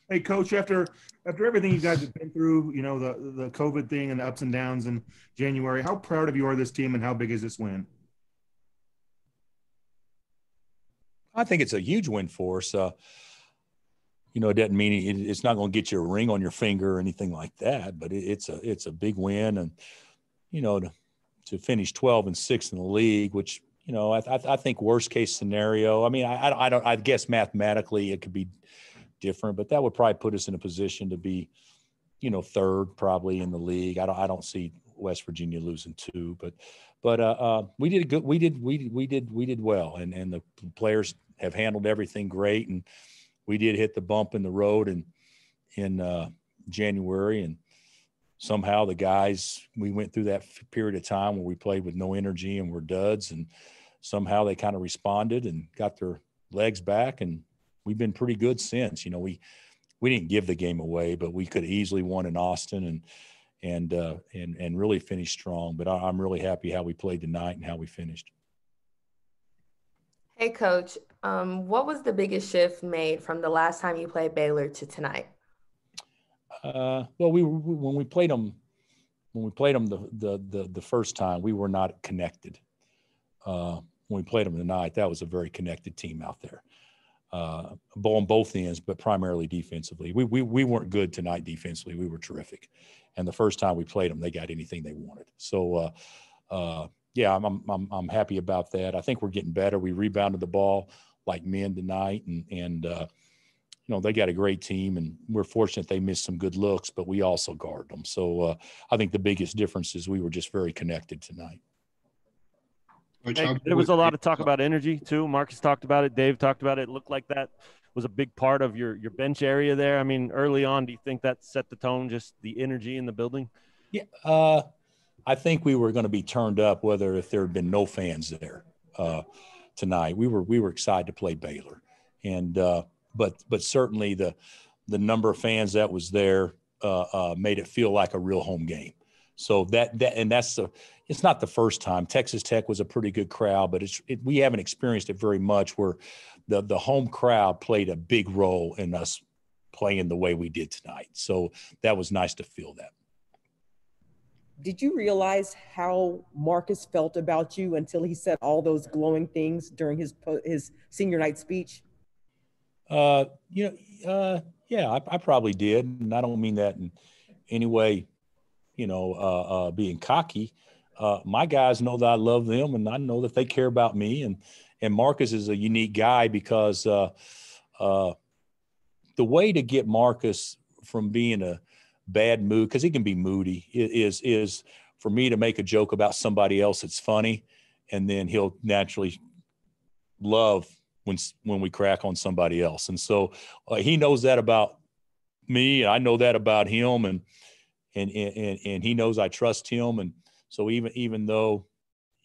Hey, Coach, after everything you guys have been through, the COVID thing and the ups and downs in January, how proud of you are of this team and how big is this win? I think it's a huge win for us. It doesn't mean it's not going to get you a ring on your finger or anything like that, but it's a big win, and to finish 12-6 in the league, which I think worst case scenario. I mean, I don't. I guess mathematically it could be different, but that would probably put us in a position to be, third probably in the league. I don't see West Virginia losing two, but we did good. We did well, and the players have handled everything great, and we did hit the bump in the road in January, and somehow the guys, we went through that period of time where we played with no energy and were duds, and somehow they kind of responded and got their legs back, and we've been pretty good since. We didn't give the game away, but we could have easily won in Austin and really finished strong. But I'm really happy how we played tonight and how we finished. Hey, Coach, what was the biggest shift made from the last time you played Baylor to tonight? Well, when we played them the first time, we were not connected. When we played them tonight, that was a very connected team out there, on both ends, but primarily defensively. We weren't good tonight defensively. We were terrific, and the first time we played them, they got anything they wanted. So, yeah, I'm happy about that. I think we're getting better. We rebounded the ball like men tonight, and they got a great team, and we're fortunate they missed some good looks, but we also guard them. So I think the biggest difference is we were just very connected tonight. Hey, there was a lot of talk about energy too. Marcus talked about it. Dave talked about it. It looked like that was a big part of your bench area there. I mean, early on, do you think that set the tone, just the energy in the building? Yeah, I think we were going to be turned up if there had been no fans there tonight. We were excited to play Baylor, and but certainly the number of fans that was there made it feel like a real home game. So it's not the first time. Texas Tech was a pretty good crowd, but we haven't experienced it very much where the home crowd played a big role in us playing the way we did tonight. So that was nice to feel that. Did you realize how Marcus felt about you until he said all those glowing things during his senior night speech? Yeah, I probably did, and I don't mean that in any way, being cocky. My guys know that I love them, and I know that they care about me. And Marcus is a unique guy because the way to get Marcus from being a bad mood, because he can be moody, is for me to make a joke about somebody else that's funny, and then he'll naturally love when we crack on somebody else. And so he knows that about me, and I know that about him, and he knows I trust him. And so even though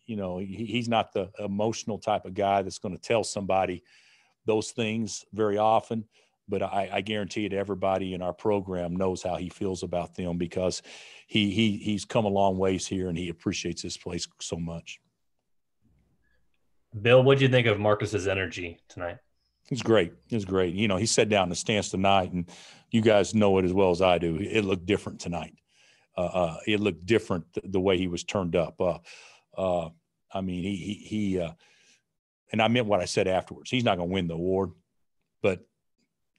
he's not the emotional type of guy that's going to tell somebody those things very often, but I guarantee that everybody in our program knows how he feels about them because he's come a long ways here, and he appreciates this place so much. Bill, what did you think of Marcus's energy tonight? It's great. It's great. He sat down in the stands tonight, and you guys know it as well as I do. It looked different tonight. It looked different the way he was turned up. I mean, he and I meant what I said afterwards. He's not going to win the award, but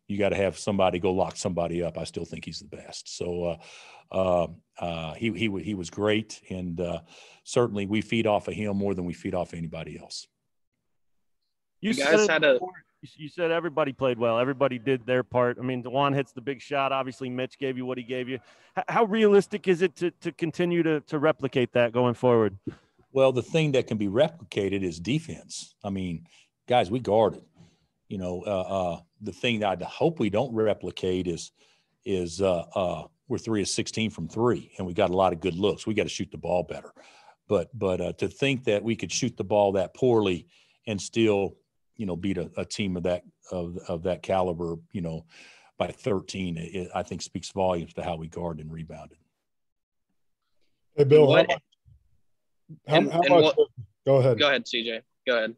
you got to have somebody go lock somebody up. I still think he's the best. So he was great, and certainly we feed off of him more than we feed off anybody else. You said everybody played well. Everybody did their part. I mean, DeJuan hits the big shot. Obviously, Mitch gave you what he gave you. How realistic is it to continue to replicate that going forward? Well, the thing that can be replicated is defense. I mean, guys, we guarded. The thing that I hope we don't replicate is we're 3 of 16 from three, and we got a lot of good looks. We got to shoot the ball better. But to think that we could shoot the ball that poorly and still beat a team of that caliber, by 13, I think speaks volumes to how we guarded and rebounded. Hey, Bill, how much? Go ahead. Go ahead, CJ. Go ahead.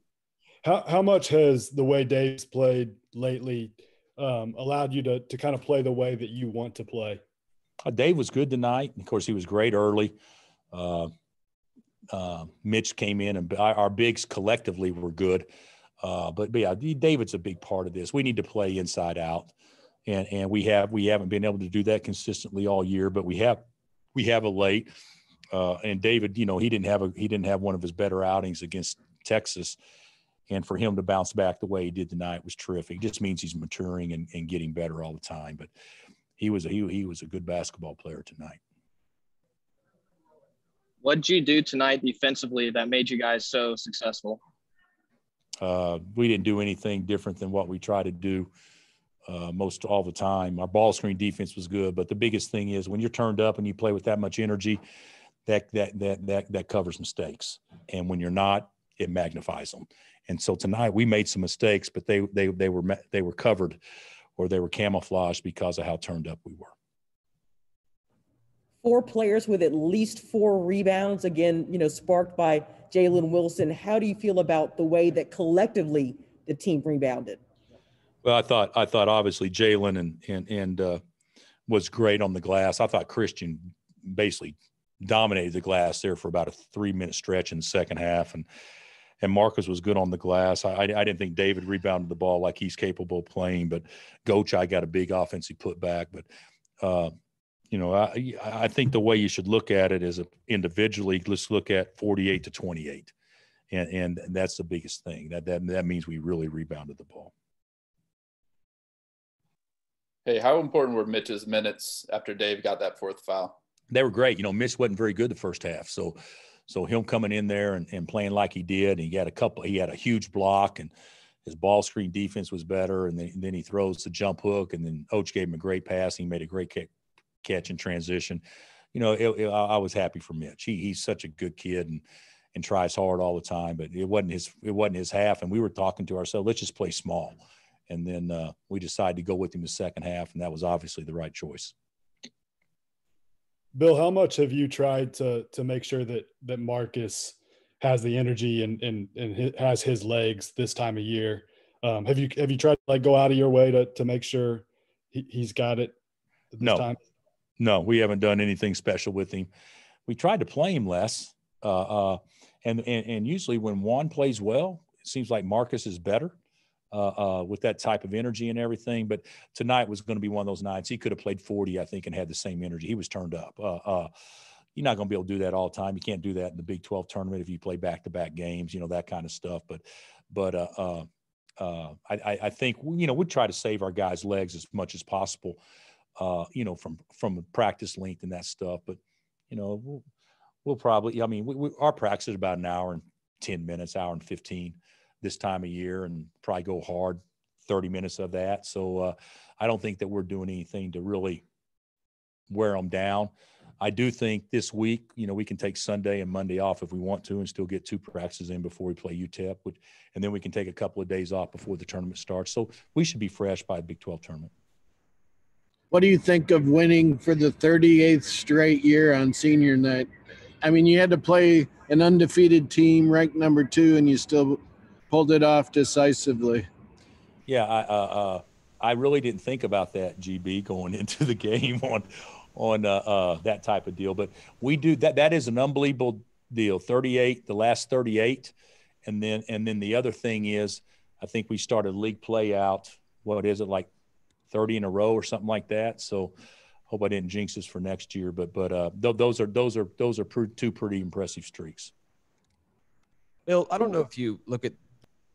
How much has the way Dave's played lately allowed you to kind of play the way that you want to play? Dave was good tonight. Of course, he was great early. Mitch came in, and our bigs collectively were good. But yeah, David's a big part of this. We need to play inside out, and we haven't been able to do that consistently all year, but we have a late. And David, he didn't have one of his better outings against Texas, and for him to bounce back the way he did tonight was terrific. It just means he's maturing and getting better all the time. But he was a good basketball player tonight. What did you do tonight defensively that made you guys so successful? We didn't do anything different than what we try to do most all the time. Our ball screen defense was good, but the biggest thing is when you're turned up and you play with that much energy, that covers mistakes. And when you're not, it magnifies them. And so tonight we made some mistakes, but they were covered, or they were camouflaged because of how turned up we were. 4 players with at least 4 rebounds, again, sparked by Jalen Wilson. How do you feel about the way that collectively the team rebounded? Well, I thought obviously Jalen and was great on the glass. I thought Christian basically dominated the glass there for about a 3-minute stretch in the second half, and Marcus was good on the glass. I didn't think David rebounded the ball like he's capable of playing, but Gochai got a big offensive putback. But I think the way you should look at it is individually. Let's look at 48-28, and that's the biggest thing. That means we really rebounded the ball. Hey, how important were Mitch's minutes after Dave got that 4th foul? They were great. Mitch wasn't very good the first half, so him coming in there and playing like he did, and he had a huge block, and his ball screen defense was better, and then he throws the jump hook, and then Oach gave him a great pass. He made a great catch in transition. I was happy for Mitch. He's such a good kid and tries hard all the time, but it wasn't his half, and we were talking to ourselves, let's just play small. And then we decided to go with him the second half, and that was obviously the right choice. Bill, how much have you tried to make sure that Marcus has the energy and has his legs this time of year? Have you tried to go out of your way to make sure he's got it this time? No, we haven't done anything special with him. We tried to play him less, and usually when Juan plays well, it seems like Marcus is better. With that type of energy and everything. But tonight was going to be one of those nights. He could have played 40, I think, and had the same energy. He was turned up. You're not going to be able to do that all the time. You can't do that in the Big 12 tournament if you play back-to-back games, that kind of stuff. But I think, we'd try to save our guys' legs as much as possible, from practice length and that stuff. But, we'll probably, our practice is about an hour and 10 minutes, hour and 15 this time of year, and probably go hard 30 minutes of that. So I don't think that we're doing anything to really wear them down. I do think this week, we can take Sunday and Monday off if we want to and still get 2 practices in before we play UTEP, and then we can take a couple of days off before the tournament starts. So we should be fresh by the Big 12 tournament. What do you think of winning for the 38th straight year on senior night? You had to play an undefeated team ranked number 2, and you still pulled it off decisively. Yeah, I really didn't think about that, GB, going into the game on that type of deal. But we do that. That is an unbelievable deal. 38, the last 38, and then the other thing is, I think we started league play out. What is it, like 30 in a row or something like that? So hope I didn't jinx us for next year. But those are 2 pretty impressive streaks. Bill, I don't know if you look at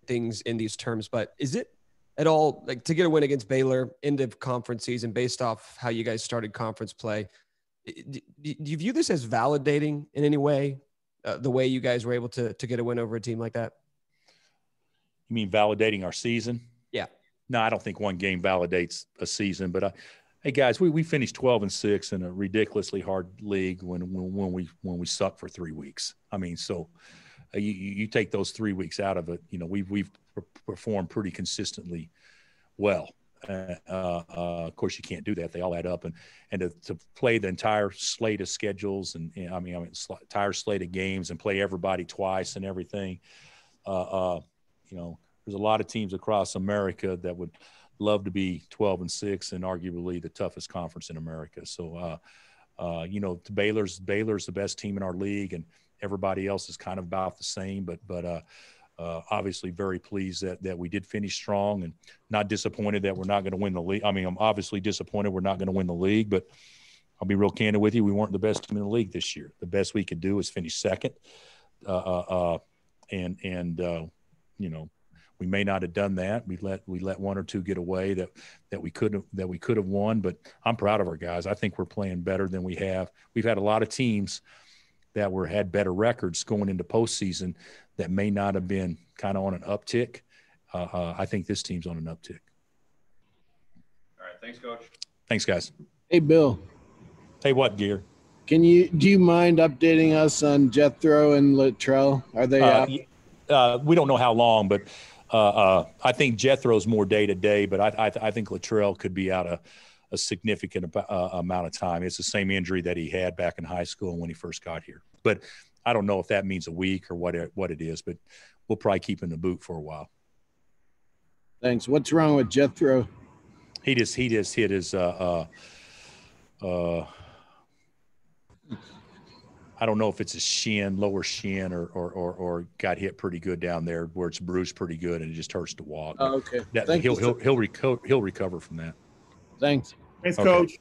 things in these terms, but is it at all to get a win against Baylor end of conference season based off how you guys started conference play? Do you view this as validating in any way, the way you guys were able to get a win over a team like that? You mean validating our season? Yeah. No, I don't think one game validates a season, but hey guys, we finished 12-6 in a ridiculously hard league when we sucked for 3 weeks. So you take those 3 weeks out of it, we've performed pretty consistently well. Of course, you can't do that; they all add up, and to play the entire slate of schedules and entire slate of games and play everybody twice and everything. There's a lot of teams across America that love to be 12-6 and arguably the toughest conference in America. So, you know, Baylor's the best team in our league, and everybody else is kind of about the same. But obviously very pleased that we did finish strong, and not disappointed that we're not going to win the league. I mean, I'm obviously disappointed we're not going to win the league, but I'll be real candid with you. We weren't the best team in the league this year. The best we could do is finish second. You know, we may not have done that. We let one or two get away that we could have won, but I'm proud of our guys. I think we're playing better than we have. We've had a lot of teams that had better records going into postseason that may not have been kind of on an uptick. I think this team's on an uptick. All right. Thanks, Coach. Thanks, guys. Hey, Bill. Hey, what, Gear? Do you mind updating us on Jethro and Latrell? Are they out? We don't know how long, but I think Jethro's more day to day, but I think Latrell could be out a significant amount of time. It's the same injury that he had back in high school when he first got here. But I don't know if that means a week or what it is, but we'll probably keep him in the boot for a while. Thanks. What's wrong with Jethro? He just hit his I don't know if it's a lower shin, or got hit pretty good down there where it's bruised pretty good and it just hurts to walk. Oh, okay. He'll recover from that. Thanks. Thanks, Okay. Coach.